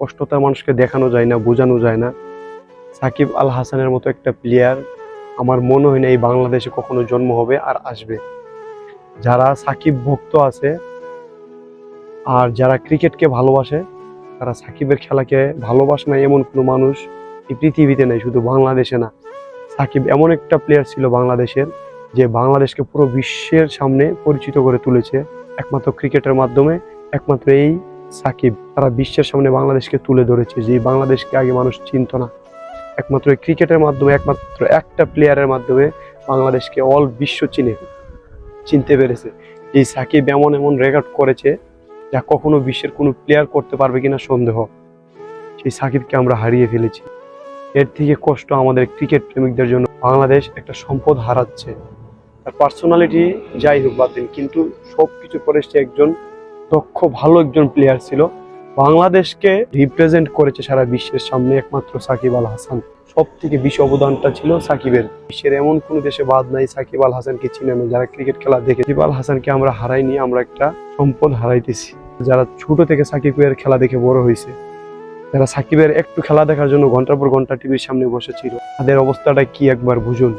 কষ্টটা মানুষকে দেখানো যায় না, বোঝানো যায় না। সাকিব আল হাসানের মতো একটা প্লেয়ার আমার মনে হয় না এই বাংলাদেশে কখনো জন্ম হবে আর আসবে। যারা সাকিব ভক্ত আছে আর যারা ক্রিকেটকে ভালোবাসে, তারা সাকিবের খেলাকে ভালোবাসে না এমন কোনো মানুষ এই পৃথিবীতে নেই, শুধু বাংলাদেশে না। সাকিব এমন একটা প্লেয়ার ছিল বাংলাদেশের, যে বাংলাদেশকে পুরো বিশ্বের সামনে পরিচিত করে তুলেছে একমাত্র ক্রিকেটের মাধ্যমে। একমাত্র এই সাকিব তারা বিশ্বের সামনে বাংলাদেশকে তুলে ধরেছে, যে বাংলাদেশকে আগে মানুষ চিনত না। একমাত্র এই ক্রিকেটের মাধ্যমে, একমাত্র একটা প্লেয়ারের মাধ্যমে বাংলাদেশকে অল বিশ্ব চিনতে পেরেছে। যে সাকিব এমন এমন রেকর্ড করেছে যা কখনো বিশ্বের কোনো প্লেয়ার করতে পারবে কিনা সন্দেহ। সেই সাকিবকে আমরা হারিয়ে ফেলেছি। এর থেকে কষ্ট আমাদের ক্রিকেট প্রেমিকদের জন্য। বাংলাদেশ একটা সম্পদ হারাচ্ছে। তার পার্সোনালিটি যাই হোক বাদ দিন, কিন্তু সবকিছু পরে সে একজন দক্ষ ভালো একজন প্লেয়ার ছিল। বাংলাদেশকে রিপ্রেজেন্ট করেছে সারা বিশ্বের সামনে একমাত্র সাকিব আল হাসান। সব থেকে বেশি অবদানটা ছিল সাকিবের। বিশ্বের এমন কোনো দেশে বাদ নাই সাকিব আল হাসানকে চিনে না যারা ক্রিকেট খেলা দেখে। সাকিব আল হাসানকে আমরা হারাইনি, আমরা একটা সম্পদ হারাইতেছি। যারা ছোট থেকে সাকিবের খেলা দেখে বড় হয়েছে, যারা সাকিবের একটু খেলা দেখার জন্য ঘন্টার পর ঘন্টা টিভির সামনে বসেছিল, তাদের অবস্থাটা কি একবার বুঝুন।